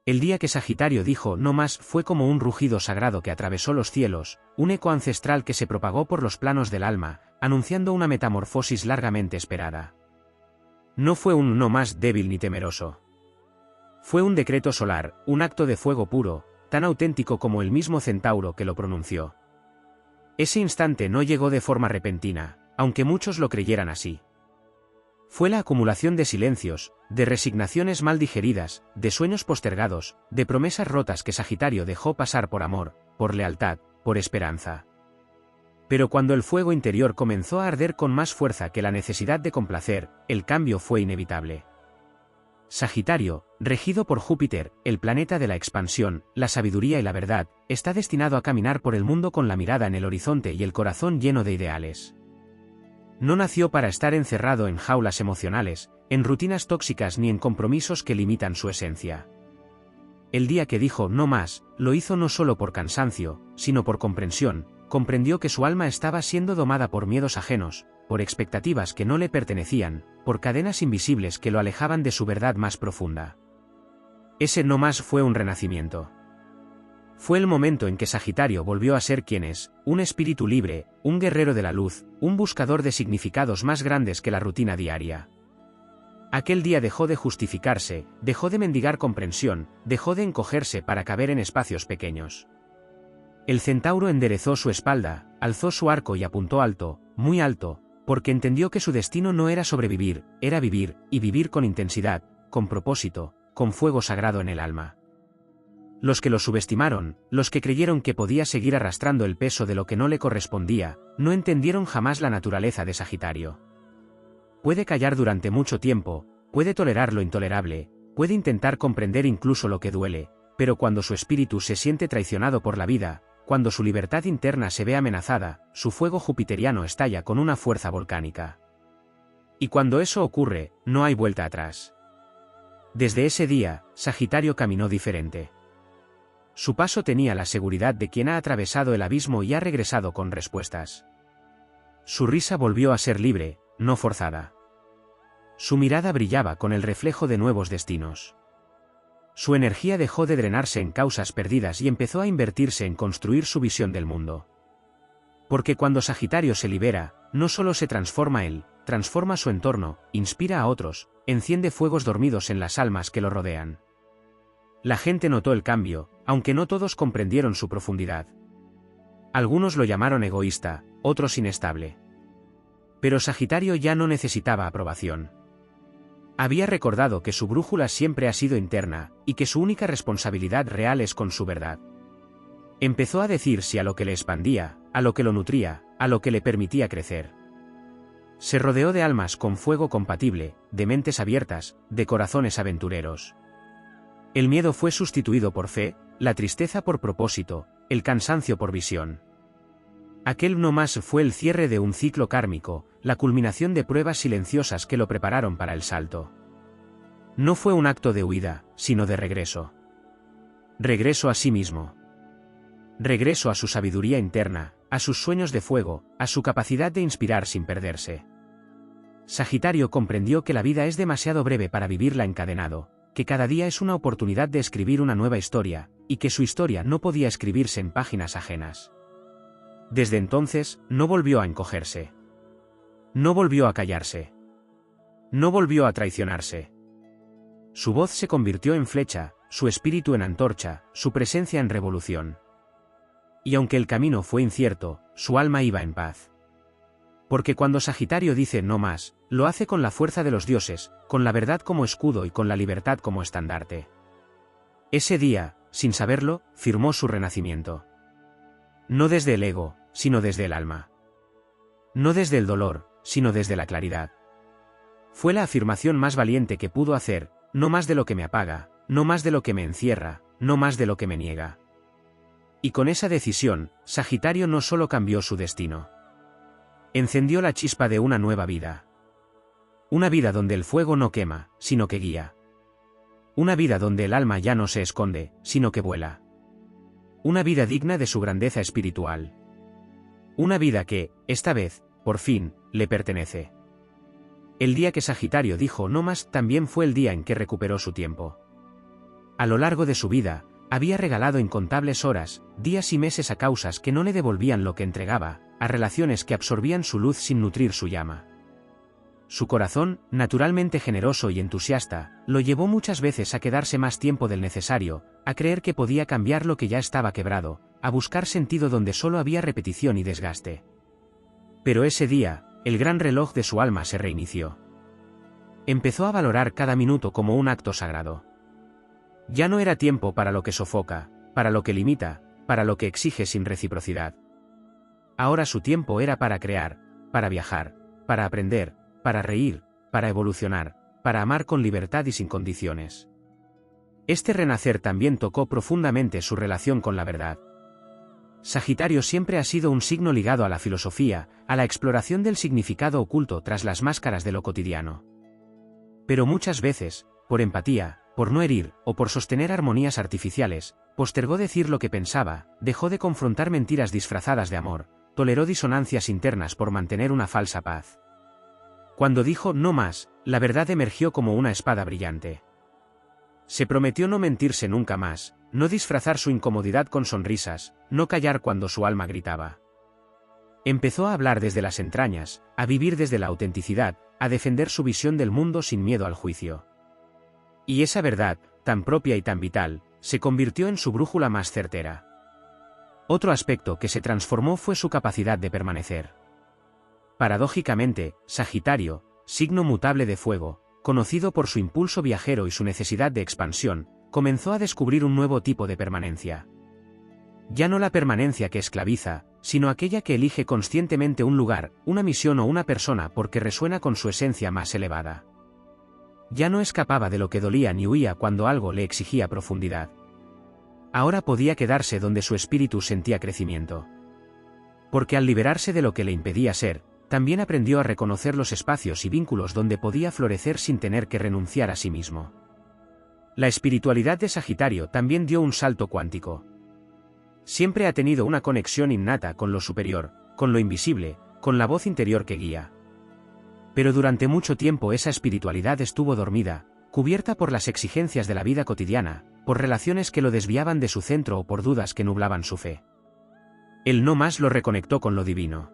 El día que Sagitario dijo no más fue como un rugido sagrado que atravesó los cielos, un eco ancestral que se propagó por los planos del alma, anunciando una metamorfosis largamente esperada. No fue un no más débil ni temeroso. Fue un decreto solar, un acto de fuego puro, tan auténtico como el mismo centauro que lo pronunció. Ese instante no llegó de forma repentina, aunque muchos lo creyeran así. Fue la acumulación de silencios, de resignaciones mal digeridas, de sueños postergados, de promesas rotas que Sagitario dejó pasar por amor, por lealtad, por esperanza. Pero cuando el fuego interior comenzó a arder con más fuerza que la necesidad de complacer, el cambio fue inevitable. Sagitario, regido por Júpiter, el planeta de la expansión, la sabiduría y la verdad, está destinado a caminar por el mundo con la mirada en el horizonte y el corazón lleno de ideales. No nació para estar encerrado en jaulas emocionales, en rutinas tóxicas ni en compromisos que limitan su esencia. El día que dijo no más, lo hizo no solo por cansancio, sino por comprensión. Comprendió que su alma estaba siendo domada por miedos ajenos, por expectativas que no le pertenecían, por cadenas invisibles que lo alejaban de su verdad más profunda. Ese no más fue un renacimiento. Fue el momento en que Sagitario volvió a ser quien es, un espíritu libre, un guerrero de la luz, un buscador de significados más grandes que la rutina diaria. Aquel día dejó de justificarse, dejó de mendigar comprensión, dejó de encogerse para caber en espacios pequeños. El centauro enderezó su espalda, alzó su arco y apuntó alto, muy alto, porque entendió que su destino no era sobrevivir, era vivir, y vivir con intensidad, con propósito, con fuego sagrado en el alma. Los que lo subestimaron, los que creyeron que podía seguir arrastrando el peso de lo que no le correspondía, no entendieron jamás la naturaleza de Sagitario. Puede callar durante mucho tiempo, puede tolerar lo intolerable, puede intentar comprender incluso lo que duele, pero cuando su espíritu se siente traicionado por la vida, cuando su libertad interna se ve amenazada, su fuego jupiteriano estalla con una fuerza volcánica. Y cuando eso ocurre, no hay vuelta atrás. Desde ese día, Sagitario caminó diferente. Su paso tenía la seguridad de quien ha atravesado el abismo y ha regresado con respuestas. Su risa volvió a ser libre, no forzada. Su mirada brillaba con el reflejo de nuevos destinos. Su energía dejó de drenarse en causas perdidas y empezó a invertirse en construir su visión del mundo. Porque cuando Sagitario se libera, no solo se transforma él, transforma su entorno, inspira a otros, enciende fuegos dormidos en las almas que lo rodean. La gente notó el cambio, aunque no todos comprendieron su profundidad. Algunos lo llamaron egoísta, otros inestable. Pero Sagitario ya no necesitaba aprobación. Había recordado que su brújula siempre ha sido interna, y que su única responsabilidad real es con su verdad. Empezó a decir sí a lo que le expandía, a lo que lo nutría, a lo que le permitía crecer. Se rodeó de almas con fuego compatible, de mentes abiertas, de corazones aventureros. El miedo fue sustituido por fe, la tristeza por propósito, el cansancio por visión. Aquel no más fue el cierre de un ciclo kármico, la culminación de pruebas silenciosas que lo prepararon para el salto. No fue un acto de huida, sino de regreso. Regreso a sí mismo. Regreso a su sabiduría interna, a sus sueños de fuego, a su capacidad de inspirar sin perderse. Sagitario comprendió que la vida es demasiado breve para vivirla encadenado, que cada día es una oportunidad de escribir una nueva historia, y que su historia no podía escribirse en páginas ajenas. Desde entonces, no volvió a encogerse. No volvió a callarse. No volvió a traicionarse. Su voz se convirtió en flecha, su espíritu en antorcha, su presencia en revolución. Y aunque el camino fue incierto, su alma iba en paz. Porque cuando Sagitario dice no más, lo hace con la fuerza de los dioses, con la verdad como escudo y con la libertad como estandarte. Ese día, sin saberlo, firmó su renacimiento. No desde el ego, sino desde el alma. No desde el dolor, sino desde la claridad. Fue la afirmación más valiente que pudo hacer, no más de lo que me apaga, no más de lo que me encierra, no más de lo que me niega. Y con esa decisión, Sagitario no solo cambió su destino. Encendió la chispa de una nueva vida. Una vida donde el fuego no quema, sino que guía. Una vida donde el alma ya no se esconde, sino que vuela. Una vida digna de su grandeza espiritual. Una vida que, esta vez, por fin, le pertenece. El día que Sagitario dijo no más también fue el día en que recuperó su tiempo. A lo largo de su vida, había regalado incontables horas, días y meses a causas que no le devolvían lo que entregaba, a relaciones que absorbían su luz sin nutrir su llama. Su corazón, naturalmente generoso y entusiasta, lo llevó muchas veces a quedarse más tiempo del necesario, a creer que podía cambiar lo que ya estaba quebrado, a buscar sentido donde solo había repetición y desgaste. Pero ese día, el gran reloj de su alma se reinició. Empezó a valorar cada minuto como un acto sagrado. Ya no era tiempo para lo que sofoca, para lo que limita, para lo que exige sin reciprocidad. Ahora su tiempo era para crear, para viajar, para aprender, para reír, para evolucionar, para amar con libertad y sin condiciones. Este renacer también tocó profundamente su relación con la verdad. Sagitario siempre ha sido un signo ligado a la filosofía, a la exploración del significado oculto tras las máscaras de lo cotidiano. Pero muchas veces, por empatía, por no herir, o por sostener armonías artificiales, postergó decir lo que pensaba, dejó de confrontar mentiras disfrazadas de amor, toleró disonancias internas por mantener una falsa paz. Cuando dijo no más, la verdad emergió como una espada brillante. Se prometió no mentirse nunca más, no disfrazar su incomodidad con sonrisas, no callar cuando su alma gritaba. Empezó a hablar desde las entrañas, a vivir desde la autenticidad, a defender su visión del mundo sin miedo al juicio. Y esa verdad, tan propia y tan vital, se convirtió en su brújula más certera. Otro aspecto que se transformó fue su capacidad de permanecer. Paradójicamente, Sagitario, signo mutable de fuego, conocido por su impulso viajero y su necesidad de expansión, comenzó a descubrir un nuevo tipo de permanencia. Ya no la permanencia que esclaviza, sino aquella que elige conscientemente un lugar, una misión o una persona porque resuena con su esencia más elevada. Ya no escapaba de lo que dolía ni huía cuando algo le exigía profundidad. Ahora podía quedarse donde su espíritu sentía crecimiento. Porque al liberarse de lo que le impedía ser, también aprendió a reconocer los espacios y vínculos donde podía florecer sin tener que renunciar a sí mismo. La espiritualidad de Sagitario también dio un salto cuántico. Siempre ha tenido una conexión innata con lo superior, con lo invisible, con la voz interior que guía. Pero durante mucho tiempo esa espiritualidad estuvo dormida, cubierta por las exigencias de la vida cotidiana, por relaciones que lo desviaban de su centro o por dudas que nublaban su fe. Él no más lo reconectó con lo divino.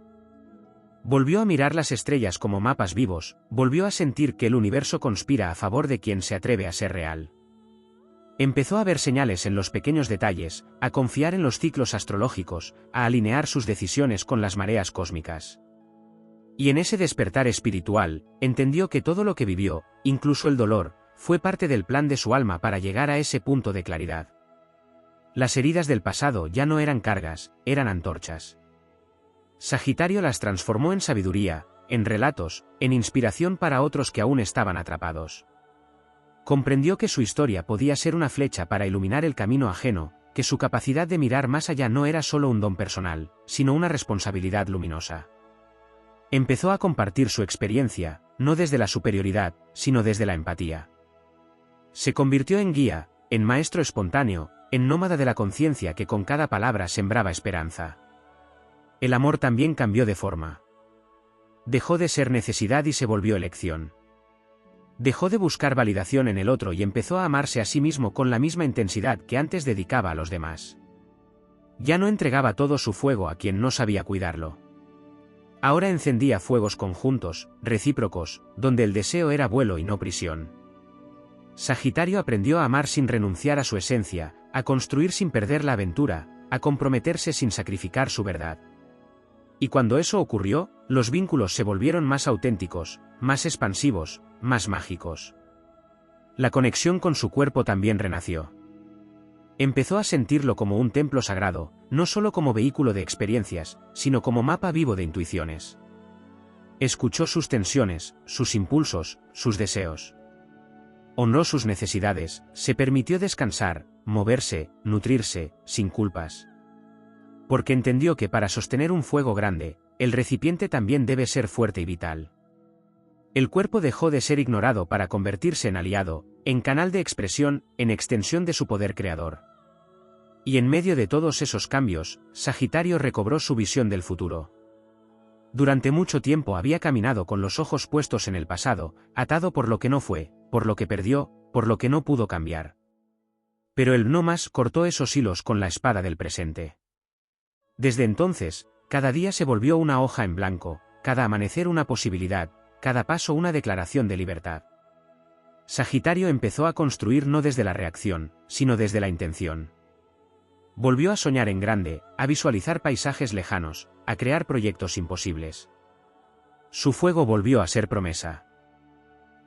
Volvió a mirar las estrellas como mapas vivos, volvió a sentir que el universo conspira a favor de quien se atreve a ser real. Empezó a ver señales en los pequeños detalles, a confiar en los ciclos astrológicos, a alinear sus decisiones con las mareas cósmicas. Y en ese despertar espiritual, entendió que todo lo que vivió, incluso el dolor, fue parte del plan de su alma para llegar a ese punto de claridad. Las heridas del pasado ya no eran cargas, eran antorchas. Sagitario las transformó en sabiduría, en relatos, en inspiración para otros que aún estaban atrapados. Comprendió que su historia podía ser una flecha para iluminar el camino ajeno, que su capacidad de mirar más allá no era solo un don personal, sino una responsabilidad luminosa. Empezó a compartir su experiencia, no desde la superioridad, sino desde la empatía. Se convirtió en guía, en maestro espontáneo, en nómada de la conciencia que con cada palabra sembraba esperanza. El amor también cambió de forma. Dejó de ser necesidad y se volvió elección. Dejó de buscar validación en el otro y empezó a amarse a sí mismo con la misma intensidad que antes dedicaba a los demás. Ya no entregaba todo su fuego a quien no sabía cuidarlo. Ahora encendía fuegos conjuntos, recíprocos, donde el deseo era vuelo y no prisión. Sagitario aprendió a amar sin renunciar a su esencia, a construir sin perder la aventura, a comprometerse sin sacrificar su verdad. Y cuando eso ocurrió, los vínculos se volvieron más auténticos, más expansivos, más mágicos. La conexión con su cuerpo también renació. Empezó a sentirlo como un templo sagrado, no solo como vehículo de experiencias, sino como mapa vivo de intuiciones. Escuchó sus tensiones, sus impulsos, sus deseos. Honró sus necesidades, se permitió descansar, moverse, nutrirse, sin culpas. Porque entendió que para sostener un fuego grande, el recipiente también debe ser fuerte y vital. El cuerpo dejó de ser ignorado para convertirse en aliado, en canal de expresión, en extensión de su poder creador. Y en medio de todos esos cambios, Sagitario recobró su visión del futuro. Durante mucho tiempo había caminado con los ojos puestos en el pasado, atado por lo que no fue, por lo que perdió, por lo que no pudo cambiar. Pero el no más cortó esos hilos con la espada del presente. Desde entonces, cada día se volvió una hoja en blanco, cada amanecer una posibilidad, cada paso una declaración de libertad. Sagitario empezó a construir no desde la reacción, sino desde la intención. Volvió a soñar en grande, a visualizar paisajes lejanos, a crear proyectos imposibles. Su fuego volvió a ser promesa.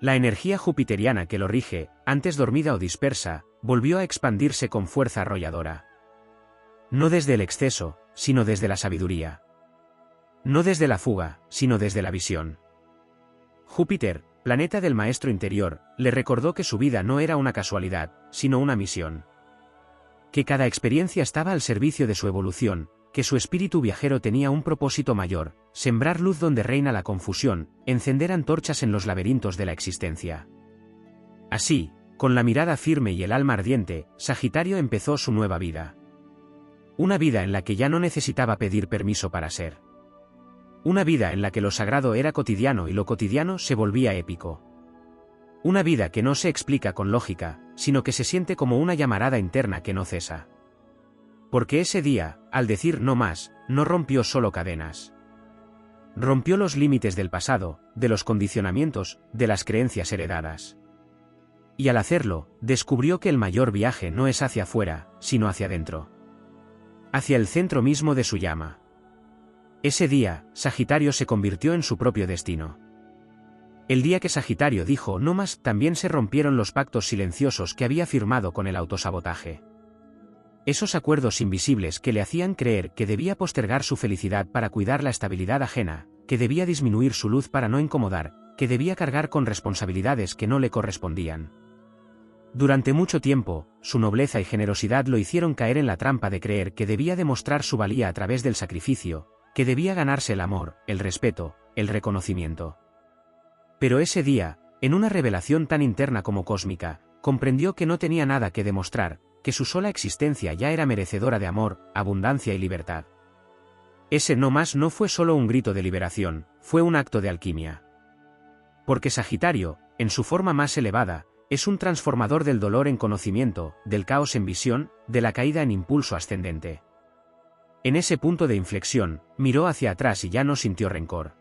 La energía jupiteriana que lo rige, antes dormida o dispersa, volvió a expandirse con fuerza arrolladora. No desde el exceso, sino desde la sabiduría. No desde la fuga, sino desde la visión. Júpiter, planeta del maestro interior, le recordó que su vida no era una casualidad, sino una misión. Que cada experiencia estaba al servicio de su evolución, que su espíritu viajero tenía un propósito mayor, sembrar luz donde reina la confusión, encender antorchas en los laberintos de la existencia. Así, con la mirada firme y el alma ardiente, Sagitario empezó su nueva vida. Una vida en la que ya no necesitaba pedir permiso para ser. Una vida en la que lo sagrado era cotidiano y lo cotidiano se volvía épico. Una vida que no se explica con lógica, sino que se siente como una llamarada interna que no cesa. Porque ese día, al decir no más, no rompió solo cadenas. Rompió los límites del pasado, de los condicionamientos, de las creencias heredadas. Y al hacerlo, descubrió que el mayor viaje no es hacia afuera, sino hacia adentro. Hacia el centro mismo de su llama. Ese día, Sagitario se convirtió en su propio destino. El día que Sagitario dijo no más, también se rompieron los pactos silenciosos que había firmado con el autosabotaje. Esos acuerdos invisibles que le hacían creer que debía postergar su felicidad para cuidar la estabilidad ajena, que debía disminuir su luz para no incomodar, que debía cargar con responsabilidades que no le correspondían. Durante mucho tiempo, su nobleza y generosidad lo hicieron caer en la trampa de creer que debía demostrar su valía a través del sacrificio, que debía ganarse el amor, el respeto, el reconocimiento. Pero ese día, en una revelación tan interna como cósmica, comprendió que no tenía nada que demostrar, que su sola existencia ya era merecedora de amor, abundancia y libertad. Ese no más no fue solo un grito de liberación, fue un acto de alquimia. Porque Sagitario, en su forma más elevada, es un transformador del dolor en conocimiento, del caos en visión, de la caída en impulso ascendente. En ese punto de inflexión, miró hacia atrás y ya no sintió rencor.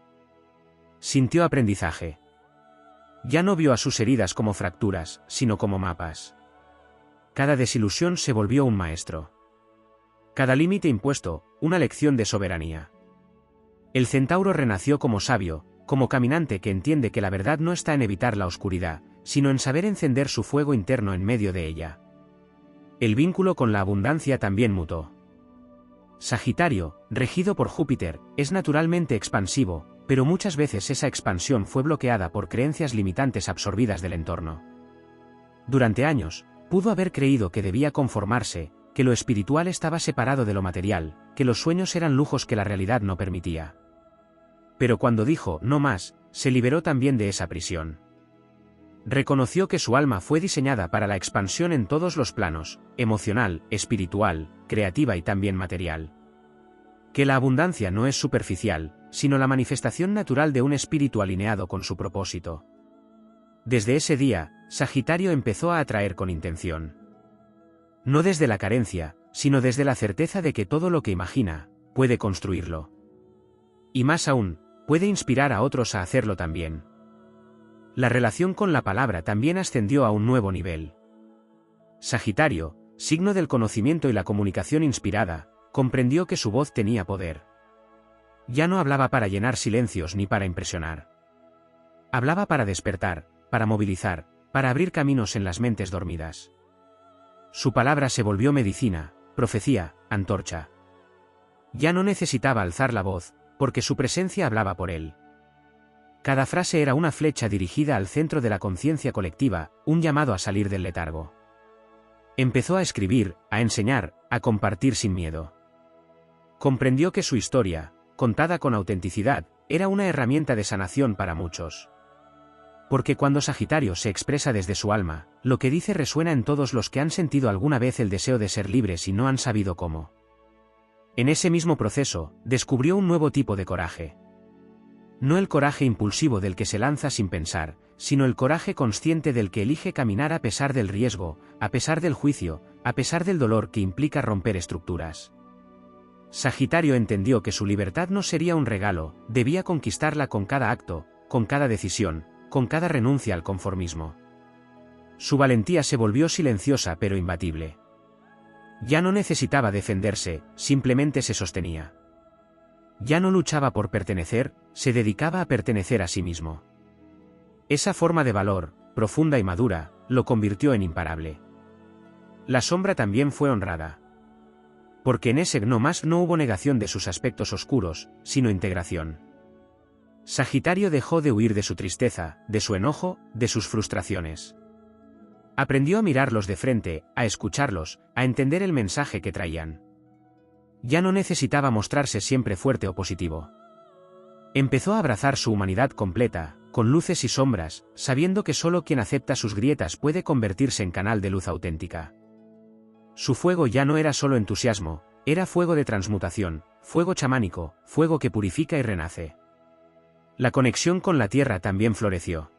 Sintió aprendizaje. Ya no vio a sus heridas como fracturas, sino como mapas. Cada desilusión se volvió un maestro. Cada límite impuesto, una lección de soberanía. El centauro renació como sabio, como caminante que entiende que la verdad no está en evitar la oscuridad, sino en saber encender su fuego interno en medio de ella. El vínculo con la abundancia también mutó. Sagitario, regido por Júpiter, es naturalmente expansivo, pero muchas veces esa expansión fue bloqueada por creencias limitantes absorbidas del entorno. Durante años, pudo haber creído que debía conformarse, que lo espiritual estaba separado de lo material, que los sueños eran lujos que la realidad no permitía. Pero cuando dijo no más, se liberó también de esa prisión. Reconoció que su alma fue diseñada para la expansión en todos los planos, emocional, espiritual, creativa y también material. Que la abundancia no es superficial, sino la manifestación natural de un espíritu alineado con su propósito. Desde ese día, Sagitario empezó a atraer con intención. No desde la carencia, sino desde la certeza de que todo lo que imagina, puede construirlo. Y más aún, puede inspirar a otros a hacerlo también. La relación con la palabra también ascendió a un nuevo nivel. Sagitario, signo del conocimiento y la comunicación inspirada, comprendió que su voz tenía poder. Ya no hablaba para llenar silencios ni para impresionar. Hablaba para despertar, para movilizar, para abrir caminos en las mentes dormidas. Su palabra se volvió medicina, profecía, antorcha. Ya no necesitaba alzar la voz, porque su presencia hablaba por él. Cada frase era una flecha dirigida al centro de la conciencia colectiva, un llamado a salir del letargo. Empezó a escribir, a enseñar, a compartir sin miedo. Comprendió que su historia, contada con autenticidad, era una herramienta de sanación para muchos. Porque cuando Sagitario se expresa desde su alma, lo que dice resuena en todos los que han sentido alguna vez el deseo de ser libres y no han sabido cómo. En ese mismo proceso, descubrió un nuevo tipo de coraje. No el coraje impulsivo del que se lanza sin pensar, sino el coraje consciente del que elige caminar a pesar del riesgo, a pesar del juicio, a pesar del dolor que implica romper estructuras. Sagitario entendió que su libertad no sería un regalo, debía conquistarla con cada acto, con cada decisión, con cada renuncia al conformismo. Su valentía se volvió silenciosa pero imbatible. Ya no necesitaba defenderse, simplemente se sostenía. Ya no luchaba por pertenecer, se dedicaba a pertenecer a sí mismo. Esa forma de valor, profunda y madura, lo convirtió en imparable. La sombra también fue honrada. Porque en ese no más no hubo negación de sus aspectos oscuros, sino integración. Sagitario dejó de huir de su tristeza, de su enojo, de sus frustraciones. Aprendió a mirarlos de frente, a escucharlos, a entender el mensaje que traían. Ya no necesitaba mostrarse siempre fuerte o positivo. Empezó a abrazar su humanidad completa, con luces y sombras, sabiendo que solo quien acepta sus grietas puede convertirse en canal de luz auténtica. Su fuego ya no era solo entusiasmo, era fuego de transmutación, fuego chamánico, fuego que purifica y renace. La conexión con la tierra también floreció.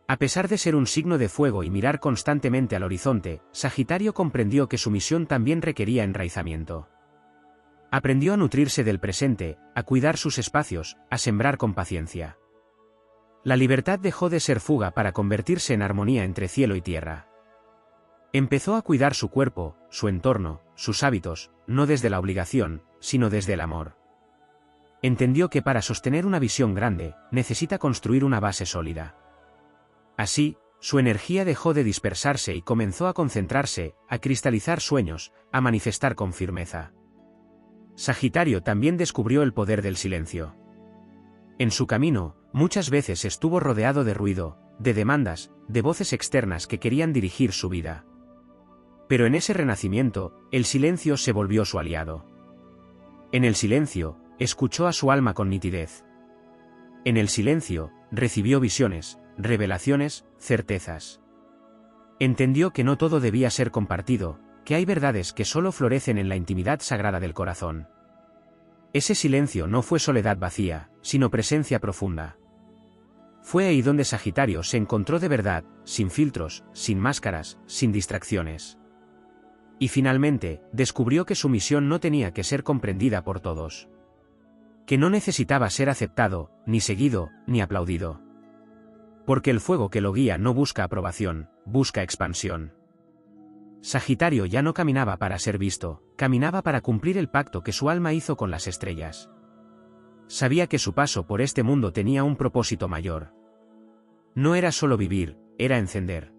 A pesar de ser un signo de fuego y mirar constantemente al horizonte, Sagitario comprendió que su misión también requería enraizamiento. Aprendió a nutrirse del presente, a cuidar sus espacios, a sembrar con paciencia. La libertad dejó de ser fuga para convertirse en armonía entre cielo y tierra. Empezó a cuidar su cuerpo, su entorno, sus hábitos, no desde la obligación, sino desde el amor. Entendió que para sostener una visión grande, necesita construir una base sólida. Así, su energía dejó de dispersarse y comenzó a concentrarse, a cristalizar sueños, a manifestar con firmeza. Sagitario también descubrió el poder del silencio. En su camino, muchas veces estuvo rodeado de ruido, de demandas, de voces externas que querían dirigir su vida. Pero en ese renacimiento, el silencio se volvió su aliado. En el silencio, escuchó a su alma con nitidez. En el silencio, recibió visiones, revelaciones, certezas. Entendió que no todo debía ser compartido, que hay verdades que solo florecen en la intimidad sagrada del corazón. Ese silencio no fue soledad vacía, sino presencia profunda. Fue ahí donde Sagitario se encontró de verdad, sin filtros, sin máscaras, sin distracciones. Y finalmente, descubrió que su misión no tenía que ser comprendida por todos. Que no necesitaba ser aceptado, ni seguido, ni aplaudido. Porque el fuego que lo guía no busca aprobación, busca expansión. Sagitario ya no caminaba para ser visto, caminaba para cumplir el pacto que su alma hizo con las estrellas. Sabía que su paso por este mundo tenía un propósito mayor. No era solo vivir, era encender.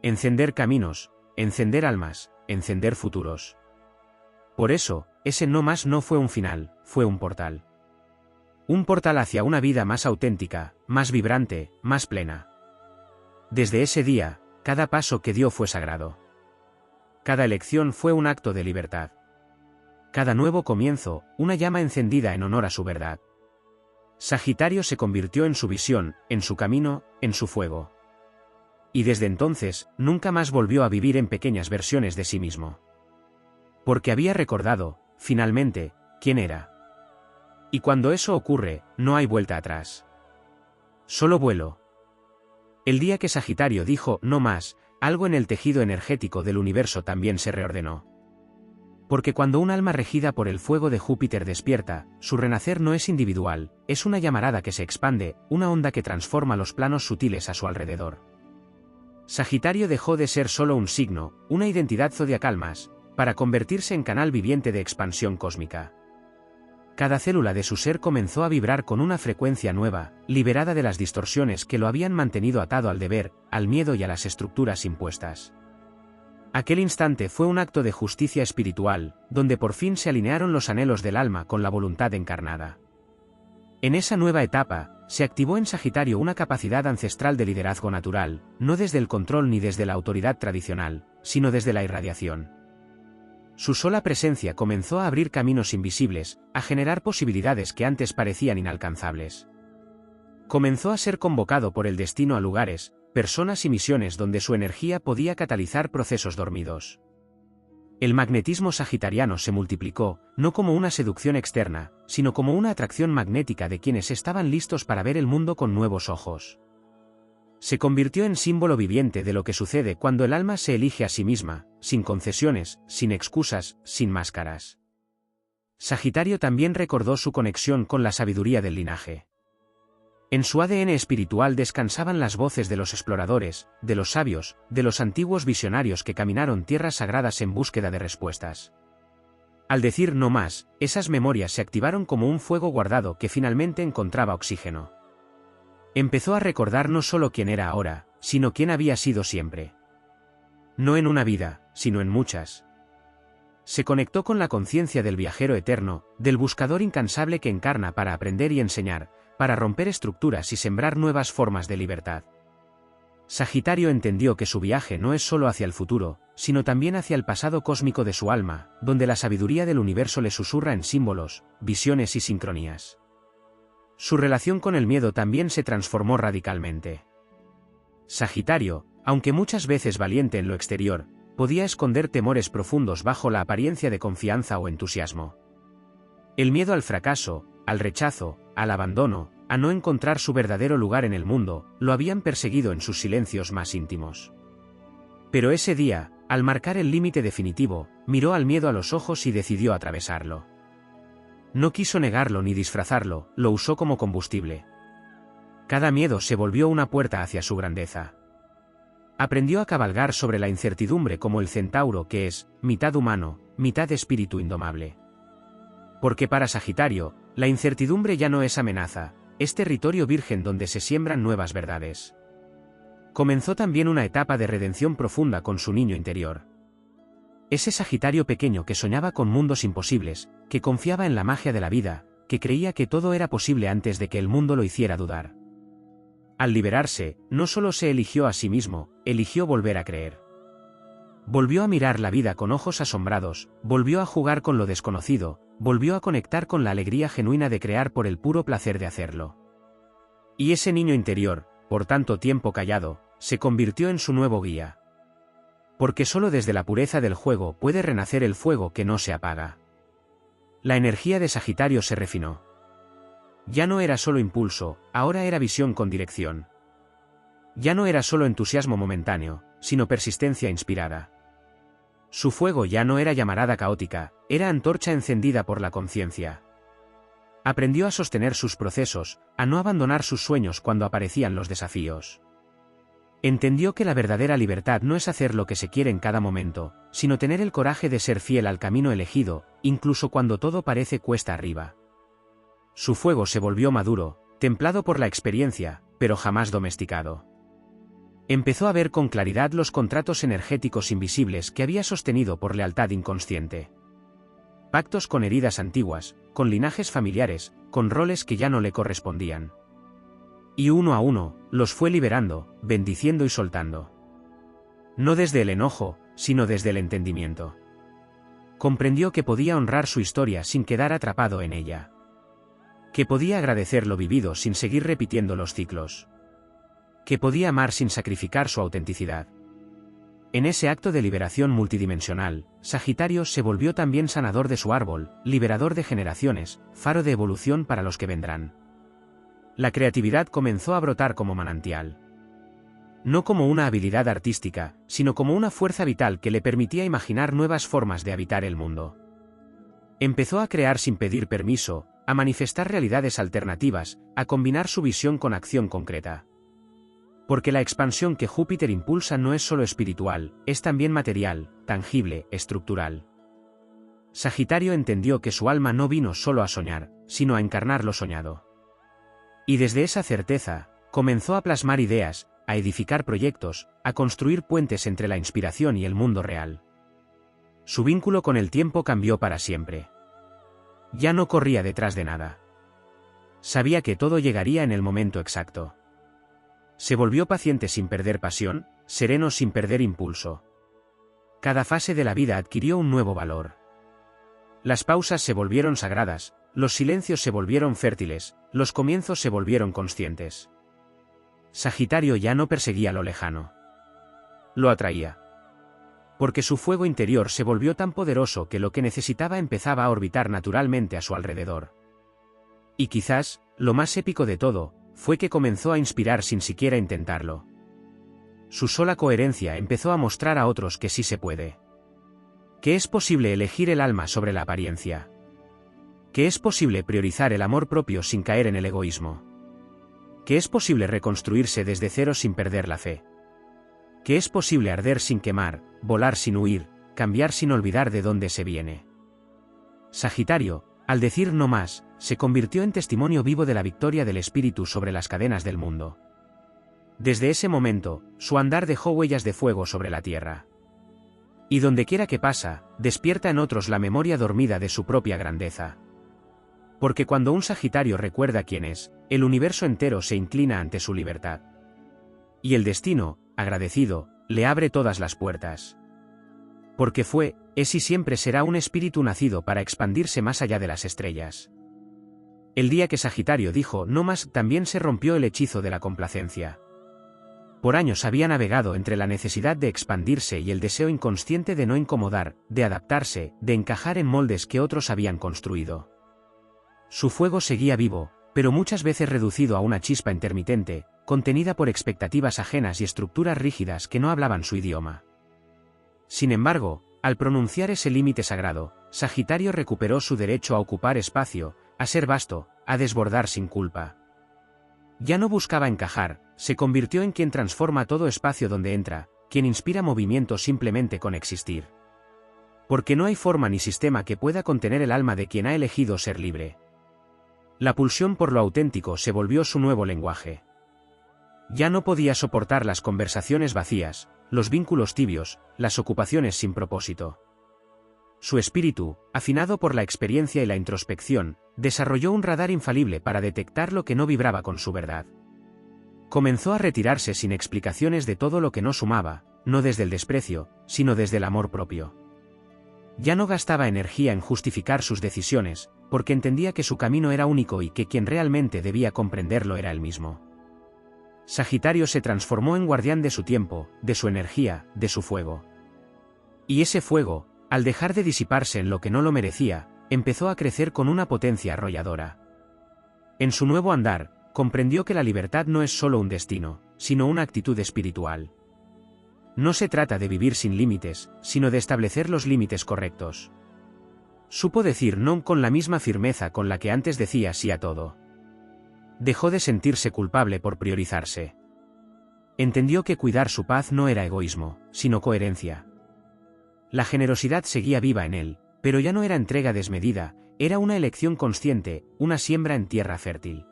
Encender caminos, encender almas, encender futuros. Por eso, ese no más no fue un final, fue un portal. Un portal hacia una vida más auténtica, más vibrante, más plena. Desde ese día, cada paso que dio fue sagrado. Cada elección fue un acto de libertad. Cada nuevo comienzo, una llama encendida en honor a su verdad. Sagitario se convirtió en su visión, en su camino, en su fuego. Y desde entonces, nunca más volvió a vivir en pequeñas versiones de sí mismo. Porque había recordado, finalmente, quién era. Y cuando eso ocurre, no hay vuelta atrás. Solo vuelo. El día que Sagitario dijo no más, algo en el tejido energético del universo también se reordenó. Porque cuando un alma regida por el fuego de Júpiter despierta, su renacer no es individual, es una llamarada que se expande, una onda que transforma los planos sutiles a su alrededor. Sagitario dejó de ser solo un signo, una identidad zodiacal más, para convertirse en canal viviente de expansión cósmica. Cada célula de su ser comenzó a vibrar con una frecuencia nueva, liberada de las distorsiones que lo habían mantenido atado al deber, al miedo y a las estructuras impuestas. Aquel instante fue un acto de justicia espiritual, donde por fin se alinearon los anhelos del alma con la voluntad encarnada. En esa nueva etapa, se activó en Sagitario una capacidad ancestral de liderazgo natural, no desde el control ni desde la autoridad tradicional, sino desde la irradiación. Su sola presencia comenzó a abrir caminos invisibles, a generar posibilidades que antes parecían inalcanzables. Comenzó a ser convocado por el destino a lugares, personas y misiones donde su energía podía catalizar procesos dormidos. El magnetismo sagitariano se multiplicó, no como una seducción externa, sino como una atracción magnética de quienes estaban listos para ver el mundo con nuevos ojos. Se convirtió en símbolo viviente de lo que sucede cuando el alma se elige a sí misma, sin concesiones, sin excusas, sin máscaras. Sagitario también recordó su conexión con la sabiduría del linaje. En su ADN espiritual descansaban las voces de los exploradores, de los sabios, de los antiguos visionarios que caminaron tierras sagradas en búsqueda de respuestas. Al decir no más, esas memorias se activaron como un fuego guardado que finalmente encontraba oxígeno. Empezó a recordar no solo quién era ahora, sino quién había sido siempre. No en una vida, sino en muchas. Se conectó con la conciencia del viajero eterno, del buscador incansable que encarna para aprender y enseñar, para romper estructuras y sembrar nuevas formas de libertad. Sagitario entendió que su viaje no es solo hacia el futuro, sino también hacia el pasado cósmico de su alma, donde la sabiduría del universo le susurra en símbolos, visiones y sincronías. Su relación con el miedo también se transformó radicalmente. Sagitario, aunque muchas veces valiente en lo exterior, podía esconder temores profundos bajo la apariencia de confianza o entusiasmo. El miedo al fracaso, al rechazo, al abandono, a no encontrar su verdadero lugar en el mundo, lo habían perseguido en sus silencios más íntimos. Pero ese día, al marcar el límite definitivo, miró al miedo a los ojos y decidió atravesarlo. No quiso negarlo ni disfrazarlo, lo usó como combustible. Cada miedo se volvió una puerta hacia su grandeza. Aprendió a cabalgar sobre la incertidumbre como el centauro que es, mitad humano, mitad espíritu indomable. Porque para Sagitario, la incertidumbre ya no es amenaza, es territorio virgen donde se siembran nuevas verdades. Comenzó también una etapa de redención profunda con su niño interior. Ese Sagitario pequeño que soñaba con mundos imposibles, que confiaba en la magia de la vida, que creía que todo era posible antes de que el mundo lo hiciera dudar. Al liberarse, no solo se eligió a sí mismo, eligió volver a creer. Volvió a mirar la vida con ojos asombrados, volvió a jugar con lo desconocido, volvió a conectar con la alegría genuina de crear por el puro placer de hacerlo. Y ese niño interior, por tanto tiempo callado, se convirtió en su nuevo guía. Porque solo desde la pureza del juego puede renacer el fuego que no se apaga. La energía de Sagitario se refinó. Ya no era solo impulso, ahora era visión con dirección. Ya no era solo entusiasmo momentáneo, sino persistencia inspirada. Su fuego ya no era llamarada caótica, era antorcha encendida por la conciencia. Aprendió a sostener sus procesos, a no abandonar sus sueños cuando aparecían los desafíos. Entendió que la verdadera libertad no es hacer lo que se quiere en cada momento, sino tener el coraje de ser fiel al camino elegido, incluso cuando todo parece cuesta arriba. Su fuego se volvió maduro, templado por la experiencia, pero jamás domesticado. Empezó a ver con claridad los contratos energéticos invisibles que había sostenido por lealtad inconsciente. Pactos con heridas antiguas, con linajes familiares, con roles que ya no le correspondían. Y uno a uno, los fue liberando, bendiciendo y soltando. No desde el enojo, sino desde el entendimiento. Comprendió que podía honrar su historia sin quedar atrapado en ella. Que podía agradecer lo vivido sin seguir repitiendo los ciclos. Que podía amar sin sacrificar su autenticidad. En ese acto de liberación multidimensional, Sagitario se volvió también sanador de su árbol, liberador de generaciones, faro de evolución para los que vendrán. La creatividad comenzó a brotar como manantial. No como una habilidad artística, sino como una fuerza vital que le permitía imaginar nuevas formas de habitar el mundo. Empezó a crear sin pedir permiso, a manifestar realidades alternativas, a combinar su visión con acción concreta. Porque la expansión que Júpiter impulsa no es solo espiritual, es también material, tangible, estructural. Sagitario entendió que su alma no vino solo a soñar, sino a encarnar lo soñado. Y desde esa certeza, comenzó a plasmar ideas, a edificar proyectos, a construir puentes entre la inspiración y el mundo real. Su vínculo con el tiempo cambió para siempre. Ya no corría detrás de nada. Sabía que todo llegaría en el momento exacto. Se volvió paciente sin perder pasión, sereno sin perder impulso. Cada fase de la vida adquirió un nuevo valor. Las pausas se volvieron sagradas, los silencios se volvieron fértiles, los comienzos se volvieron conscientes. Sagitario ya no perseguía lo lejano. Lo atraía. Porque su fuego interior se volvió tan poderoso que lo que necesitaba empezaba a orbitar naturalmente a su alrededor. Y quizás, lo más épico de todo, fue que comenzó a inspirar sin siquiera intentarlo. Su sola coherencia empezó a mostrar a otros que sí se puede. Que es posible elegir el alma sobre la apariencia. Que es posible priorizar el amor propio sin caer en el egoísmo. Que es posible reconstruirse desde cero sin perder la fe. Que es posible arder sin quemar, volar sin huir, cambiar sin olvidar de dónde se viene. Sagitario, al decir no más, se convirtió en testimonio vivo de la victoria del espíritu sobre las cadenas del mundo. Desde ese momento, su andar dejó huellas de fuego sobre la tierra. Y dondequiera que pasa, despierta en otros la memoria dormida de su propia grandeza. Porque cuando un Sagitario recuerda quién es, el universo entero se inclina ante su libertad. Y el destino, agradecido, le abre todas las puertas. Porque fue, es y siempre será un espíritu nacido para expandirse más allá de las estrellas. El día que Sagitario dijo no más, también se rompió el hechizo de la complacencia. Por años había navegado entre la necesidad de expandirse y el deseo inconsciente de no incomodar, de adaptarse, de encajar en moldes que otros habían construido. Su fuego seguía vivo, pero muchas veces reducido a una chispa intermitente, contenida por expectativas ajenas y estructuras rígidas que no hablaban su idioma. Sin embargo, al pronunciar ese límite sagrado, Sagitario recuperó su derecho a ocupar espacio, a ser vasto, a desbordar sin culpa. Ya no buscaba encajar, se convirtió en quien transforma todo espacio donde entra, quien inspira movimiento simplemente con existir. Porque no hay forma ni sistema que pueda contener el alma de quien ha elegido ser libre. La pulsión por lo auténtico se volvió su nuevo lenguaje. Ya no podía soportar las conversaciones vacías, los vínculos tibios, las ocupaciones sin propósito. Su espíritu, afinado por la experiencia y la introspección, desarrolló un radar infalible para detectar lo que no vibraba con su verdad. Comenzó a retirarse sin explicaciones de todo lo que no sumaba, no desde el desprecio, sino desde el amor propio. Ya no gastaba energía en justificar sus decisiones, porque entendía que su camino era único y que quien realmente debía comprenderlo era él mismo. Sagitario se transformó en guardián de su tiempo, de su energía, de su fuego. Y ese fuego, al dejar de disiparse en lo que no lo merecía, empezó a crecer con una potencia arrolladora. En su nuevo andar, comprendió que la libertad no es solo un destino, sino una actitud espiritual. No se trata de vivir sin límites, sino de establecer los límites correctos. Supo decir no con la misma firmeza con la que antes decía sí a todo. Dejó de sentirse culpable por priorizarse. Entendió que cuidar su paz no era egoísmo, sino coherencia. La generosidad seguía viva en él, pero ya no era entrega desmedida, era una elección consciente, una siembra en tierra fértil.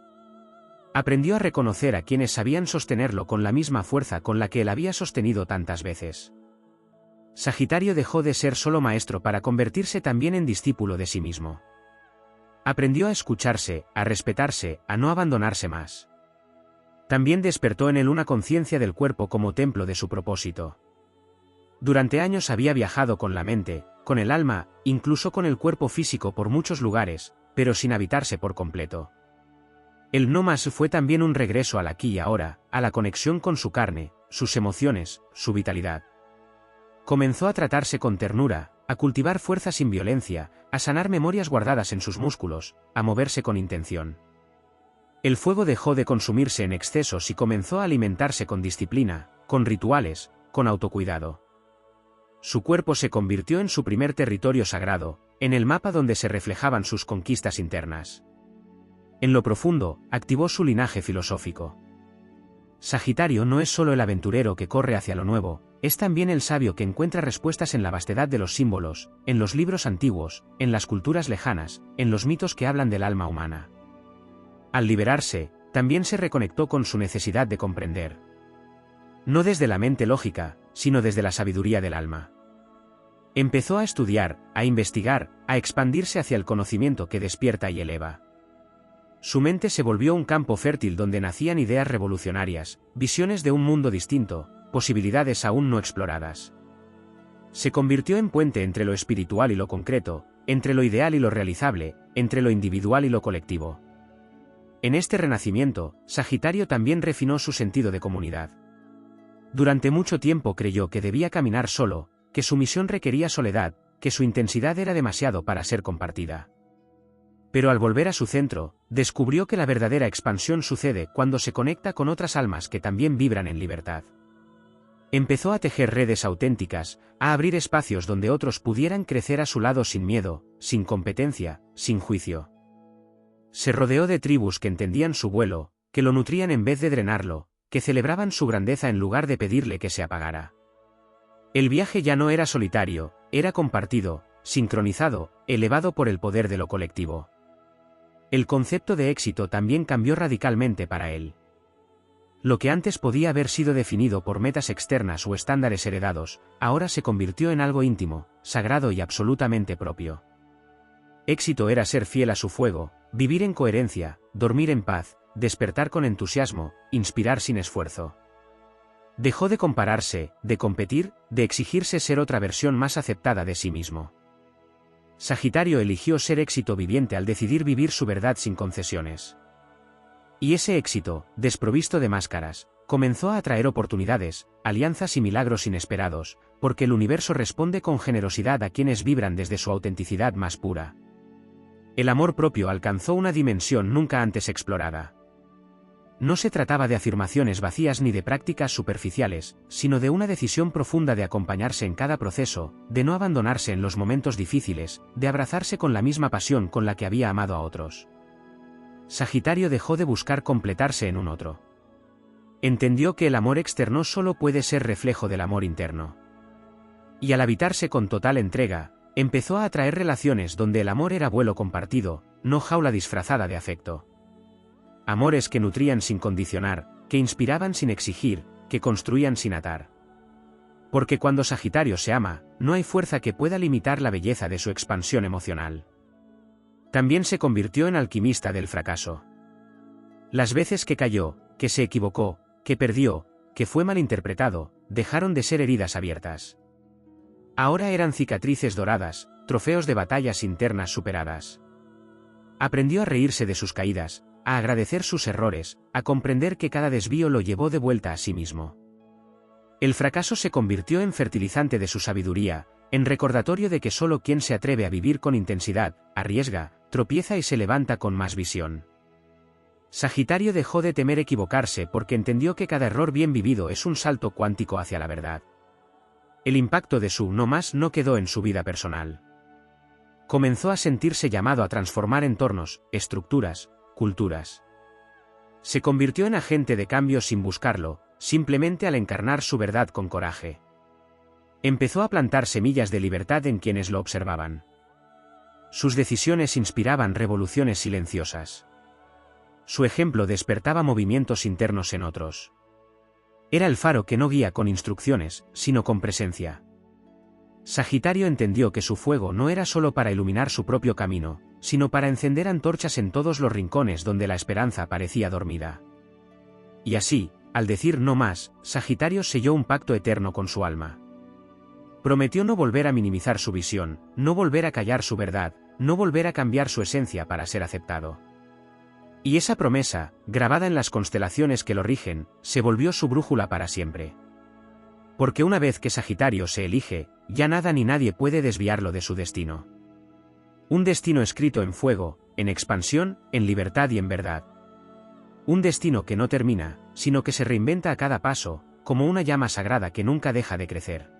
Aprendió a reconocer a quienes sabían sostenerlo con la misma fuerza con la que él había sostenido tantas veces. Sagitario dejó de ser solo maestro para convertirse también en discípulo de sí mismo. Aprendió a escucharse, a respetarse, a no abandonarse más. También despertó en él una conciencia del cuerpo como templo de su propósito. Durante años había viajado con la mente, con el alma, incluso con el cuerpo físico por muchos lugares, pero sin habitarse por completo. El no más fue también un regreso al aquí y ahora, a la conexión con su carne, sus emociones, su vitalidad. Comenzó a tratarse con ternura, a cultivar fuerza sin violencia, a sanar memorias guardadas en sus músculos, a moverse con intención. El fuego dejó de consumirse en excesos y comenzó a alimentarse con disciplina, con rituales, con autocuidado. Su cuerpo se convirtió en su primer territorio sagrado, en el mapa donde se reflejaban sus conquistas internas. En lo profundo, activó su linaje filosófico. Sagitario no es solo el aventurero que corre hacia lo nuevo, es también el sabio que encuentra respuestas en la vastedad de los símbolos, en los libros antiguos, en las culturas lejanas, en los mitos que hablan del alma humana. Al liberarse, también se reconectó con su necesidad de comprender. No desde la mente lógica, sino desde la sabiduría del alma. Empezó a estudiar, a investigar, a expandirse hacia el conocimiento que despierta y eleva. Su mente se volvió un campo fértil donde nacían ideas revolucionarias, visiones de un mundo distinto, posibilidades aún no exploradas. Se convirtió en puente entre lo espiritual y lo concreto, entre lo ideal y lo realizable, entre lo individual y lo colectivo. En este renacimiento, Sagitario también refinó su sentido de comunidad. Durante mucho tiempo creyó que debía caminar solo, que su misión requería soledad, que su intensidad era demasiado para ser compartida. Pero al volver a su centro, descubrió que la verdadera expansión sucede cuando se conecta con otras almas que también vibran en libertad. Empezó a tejer redes auténticas, a abrir espacios donde otros pudieran crecer a su lado sin miedo, sin competencia, sin juicio. Se rodeó de tribus que entendían su vuelo, que lo nutrían en vez de drenarlo, que celebraban su grandeza en lugar de pedirle que se apagara. El viaje ya no era solitario, era compartido, sincronizado, elevado por el poder de lo colectivo. El concepto de éxito también cambió radicalmente para él. Lo que antes podía haber sido definido por metas externas o estándares heredados, ahora se convirtió en algo íntimo, sagrado y absolutamente propio. Éxito era ser fiel a su fuego, vivir en coherencia, dormir en paz, despertar con entusiasmo, inspirar sin esfuerzo. Dejó de compararse, de competir, de exigirse ser otra versión más aceptada de sí mismo. Sagitario eligió ser éxito viviente al decidir vivir su verdad sin concesiones. Y ese éxito, desprovisto de máscaras, comenzó a atraer oportunidades, alianzas y milagros inesperados, porque el universo responde con generosidad a quienes vibran desde su autenticidad más pura. El amor propio alcanzó una dimensión nunca antes explorada. No se trataba de afirmaciones vacías ni de prácticas superficiales, sino de una decisión profunda de acompañarse en cada proceso, de no abandonarse en los momentos difíciles, de abrazarse con la misma pasión con la que había amado a otros. Sagitario dejó de buscar completarse en un otro. Entendió que el amor externo solo puede ser reflejo del amor interno. Y al habitarse con total entrega, empezó a atraer relaciones donde el amor era vuelo compartido, no jaula disfrazada de afecto. Amores que nutrían sin condicionar, que inspiraban sin exigir, que construían sin atar. Porque cuando Sagitario se ama, no hay fuerza que pueda limitar la belleza de su expansión emocional. También se convirtió en alquimista del fracaso. Las veces que cayó, que se equivocó, que perdió, que fue malinterpretado, dejaron de ser heridas abiertas. Ahora eran cicatrices doradas, trofeos de batallas internas superadas. Aprendió a reírse de sus caídas, a agradecer sus errores, a comprender que cada desvío lo llevó de vuelta a sí mismo. El fracaso se convirtió en fertilizante de su sabiduría, en recordatorio de que solo quien se atreve a vivir con intensidad, arriesga, tropieza y se levanta con más visión. Sagitario dejó de temer equivocarse porque entendió que cada error bien vivido es un salto cuántico hacia la verdad. El impacto de su no más no quedó en su vida personal. Comenzó a sentirse llamado a transformar entornos, estructuras, culturas. Se convirtió en agente de cambio sin buscarlo, simplemente al encarnar su verdad con coraje. Empezó a plantar semillas de libertad en quienes lo observaban. Sus decisiones inspiraban revoluciones silenciosas. Su ejemplo despertaba movimientos internos en otros. Era el faro que no guía con instrucciones, sino con presencia. Sagitario entendió que su fuego no era solo para iluminar su propio camino, sino para encender antorchas en todos los rincones donde la esperanza parecía dormida. Y así, al decir no más, Sagitario selló un pacto eterno con su alma. Prometió no volver a minimizar su visión, no volver a callar su verdad, no volver a cambiar su esencia para ser aceptado. Y esa promesa, grabada en las constelaciones que lo rigen, se volvió su brújula para siempre. Porque una vez que Sagitario se elige, ya nada ni nadie puede desviarlo de su destino. Un destino escrito en fuego, en expansión, en libertad y en verdad. Un destino que no termina, sino que se reinventa a cada paso, como una llama sagrada que nunca deja de crecer.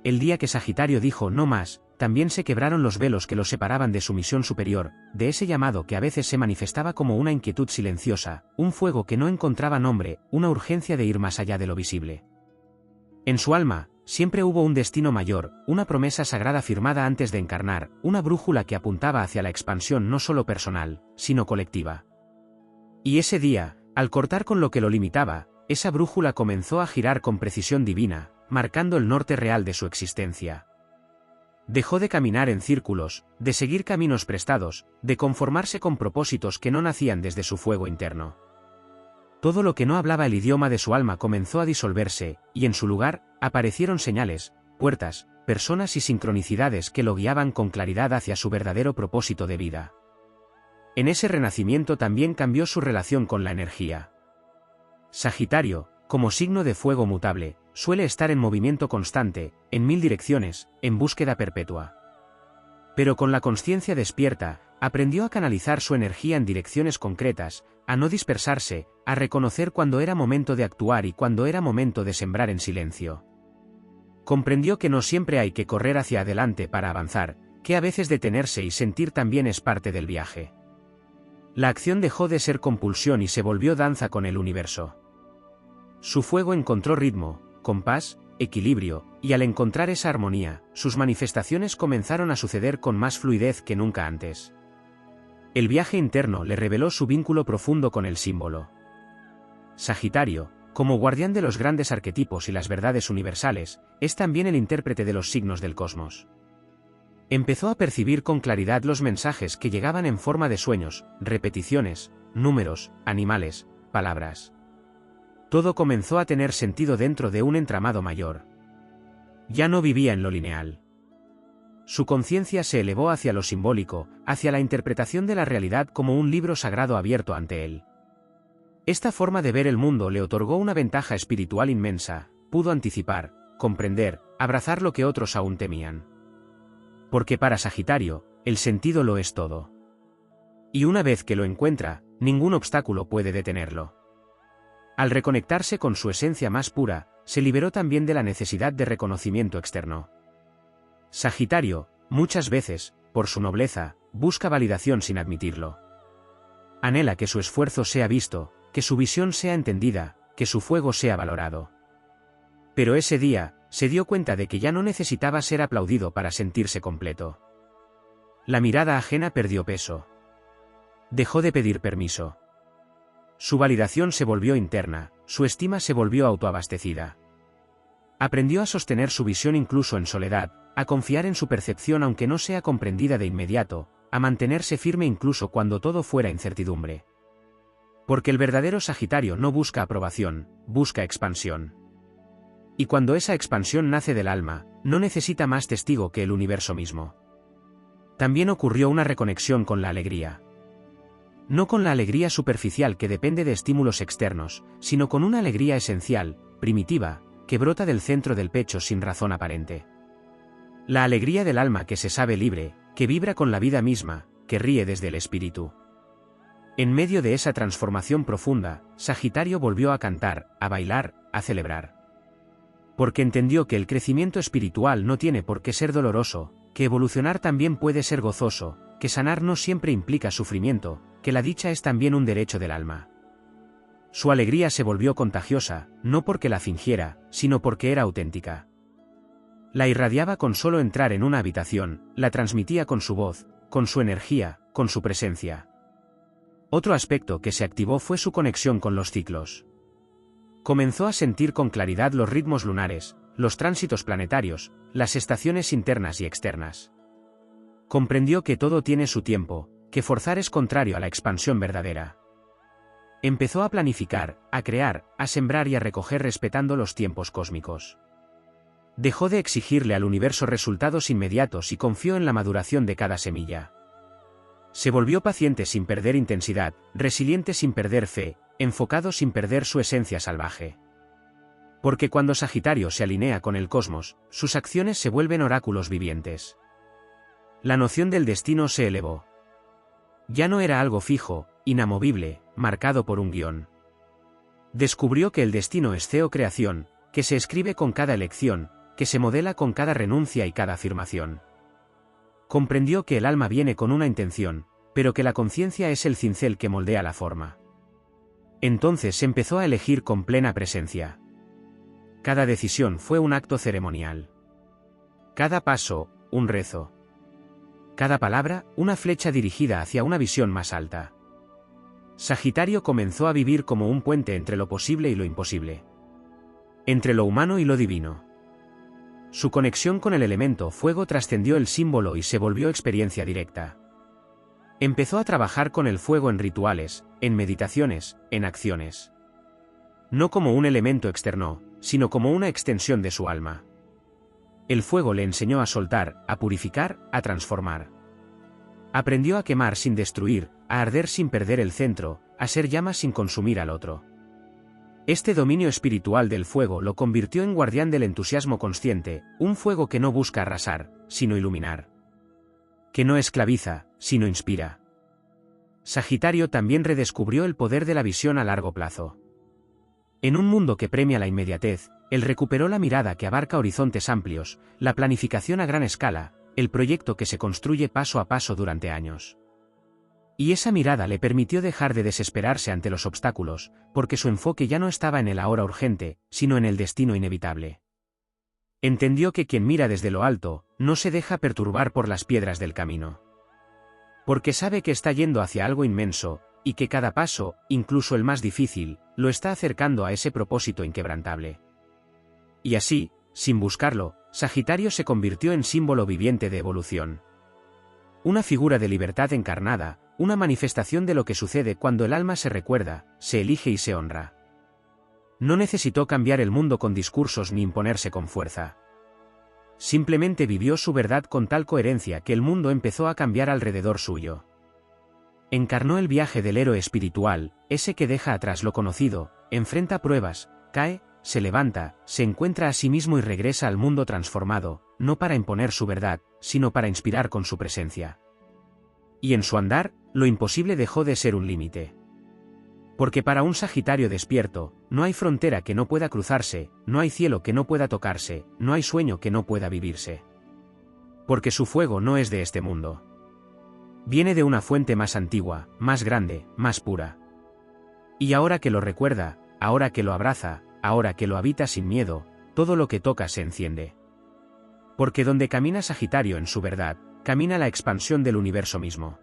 El día que Sagitario dijo no más, también se quebraron los velos que lo separaban de su misión superior, de ese llamado que a veces se manifestaba como una inquietud silenciosa, un fuego que no encontraba nombre, una urgencia de ir más allá de lo visible. En su alma, siempre hubo un destino mayor, una promesa sagrada firmada antes de encarnar, una brújula que apuntaba hacia la expansión no solo personal, sino colectiva. Y ese día, al cortar con lo que lo limitaba, esa brújula comenzó a girar con precisión divina, marcando el norte real de su existencia. Dejó de caminar en círculos, de seguir caminos prestados, de conformarse con propósitos que no nacían desde su fuego interno. Todo lo que no hablaba el idioma de su alma comenzó a disolverse, y en su lugar, aparecieron señales, puertas, personas y sincronicidades que lo guiaban con claridad hacia su verdadero propósito de vida. En ese renacimiento también cambió su relación con la energía. Sagitario, como signo de fuego mutable, suele estar en movimiento constante, en mil direcciones, en búsqueda perpetua. Pero con la consciencia despierta, aprendió a canalizar su energía en direcciones concretas, a no dispersarse, a reconocer cuando era momento de actuar y cuando era momento de sembrar en silencio. Comprendió que no siempre hay que correr hacia adelante para avanzar, que a veces detenerse y sentir también es parte del viaje. La acción dejó de ser compulsión y se volvió danza con el universo. Su fuego encontró ritmo, compás, equilibrio, y al encontrar esa armonía, sus manifestaciones comenzaron a suceder con más fluidez que nunca antes. El viaje interno le reveló su vínculo profundo con el símbolo. Sagitario, como guardián de los grandes arquetipos y las verdades universales, es también el intérprete de los signos del cosmos. Empezó a percibir con claridad los mensajes que llegaban en forma de sueños, repeticiones, números, animales, palabras. Todo comenzó a tener sentido dentro de un entramado mayor. Ya no vivía en lo lineal. Su conciencia se elevó hacia lo simbólico, hacia la interpretación de la realidad como un libro sagrado abierto ante él. Esta forma de ver el mundo le otorgó una ventaja espiritual inmensa, pudo anticipar, comprender, abrazar lo que otros aún temían. Porque para Sagitario, el sentido lo es todo. Y una vez que lo encuentra, ningún obstáculo puede detenerlo. Al reconectarse con su esencia más pura, se liberó también de la necesidad de reconocimiento externo. Sagitario, muchas veces, por su nobleza, busca validación sin admitirlo. Anhela que su esfuerzo sea visto, que su visión sea entendida, que su fuego sea valorado. Pero ese día, se dio cuenta de que ya no necesitaba ser aplaudido para sentirse completo. La mirada ajena perdió peso. Dejó de pedir permiso. Su validación se volvió interna, su estima se volvió autoabastecida. Aprendió a sostener su visión incluso en soledad, a confiar en su percepción aunque no sea comprendida de inmediato, a mantenerse firme incluso cuando todo fuera incertidumbre. Porque el verdadero Sagitario no busca aprobación, busca expansión. Y cuando esa expansión nace del alma, no necesita más testigo que el universo mismo. También ocurrió una reconexión con la alegría. No con la alegría superficial que depende de estímulos externos, sino con una alegría esencial, primitiva, que brota del centro del pecho sin razón aparente. La alegría del alma que se sabe libre, que vibra con la vida misma, que ríe desde el espíritu. En medio de esa transformación profunda, Sagitario volvió a cantar, a bailar, a celebrar. Porque entendió que el crecimiento espiritual no tiene por qué ser doloroso, que evolucionar también puede ser gozoso, que sanar no siempre implica sufrimiento, que la dicha es también un derecho del alma. Su alegría se volvió contagiosa, no porque la fingiera, sino porque era auténtica. La irradiaba con solo entrar en una habitación, la transmitía con su voz, con su energía, con su presencia. Otro aspecto que se activó fue su conexión con los ciclos. Comenzó a sentir con claridad los ritmos lunares, los tránsitos planetarios, las estaciones internas y externas. Comprendió que todo tiene su tiempo, que forzar es contrario a la expansión verdadera. Empezó a planificar, a crear, a sembrar y a recoger respetando los tiempos cósmicos. Dejó de exigirle al universo resultados inmediatos y confió en la maduración de cada semilla. Se volvió paciente sin perder intensidad, resiliente sin perder fe, enfocado sin perder su esencia salvaje. Porque cuando Sagitario se alinea con el cosmos, sus acciones se vuelven oráculos vivientes. La noción del destino se elevó. Ya no era algo fijo, inamovible, marcado por un guión. Descubrió que el destino es creación, que se escribe con cada elección, que se modela con cada renuncia y cada afirmación. Comprendió que el alma viene con una intención, pero que la conciencia es el cincel que moldea la forma. Entonces empezó a elegir con plena presencia. Cada decisión fue un acto ceremonial. Cada paso, un rezo. Cada palabra, una flecha dirigida hacia una visión más alta. Sagitario comenzó a vivir como un puente entre lo posible y lo imposible. Entre lo humano y lo divino. Su conexión con el elemento fuego trascendió el símbolo y se volvió experiencia directa. Empezó a trabajar con el fuego en rituales, en meditaciones, en acciones. No como un elemento externo, sino como una extensión de su alma. El fuego le enseñó a soltar, a purificar, a transformar. Aprendió a quemar sin destruir, a arder sin perder el centro, a ser llama sin consumir al otro. Este dominio espiritual del fuego lo convirtió en guardián del entusiasmo consciente, un fuego que no busca arrasar, sino iluminar. Que no esclaviza, sino inspira. Sagitario también redescubrió el poder de la visión a largo plazo. En un mundo que premia la inmediatez, él recuperó la mirada que abarca horizontes amplios, la planificación a gran escala, el proyecto que se construye paso a paso durante años. Y esa mirada le permitió dejar de desesperarse ante los obstáculos, porque su enfoque ya no estaba en el ahora urgente, sino en el destino inevitable. Entendió que quien mira desde lo alto, no se deja perturbar por las piedras del camino. Porque sabe que está yendo hacia algo inmenso, y que cada paso, incluso el más difícil, lo está acercando a ese propósito inquebrantable. Y así, sin buscarlo, Sagitario se convirtió en símbolo viviente de evolución. Una figura de libertad encarnada, una manifestación de lo que sucede cuando el alma se recuerda, se elige y se honra. No necesitó cambiar el mundo con discursos ni imponerse con fuerza. Simplemente vivió su verdad con tal coherencia que el mundo empezó a cambiar alrededor suyo. Encarnó el viaje del héroe espiritual, ese que deja atrás lo conocido, enfrenta pruebas, cae, se levanta, se encuentra a sí mismo y regresa al mundo transformado, no para imponer su verdad, sino para inspirar con su presencia. Y en su andar, lo imposible dejó de ser un límite. Porque para un Sagitario despierto, no hay frontera que no pueda cruzarse, no hay cielo que no pueda tocarse, no hay sueño que no pueda vivirse. Porque su fuego no es de este mundo. Viene de una fuente más antigua, más grande, más pura. Y ahora que lo recuerda, ahora que lo abraza, ahora que lo habita sin miedo, todo lo que toca se enciende. Porque donde camina Sagitario en su verdad, camina la expansión del universo mismo.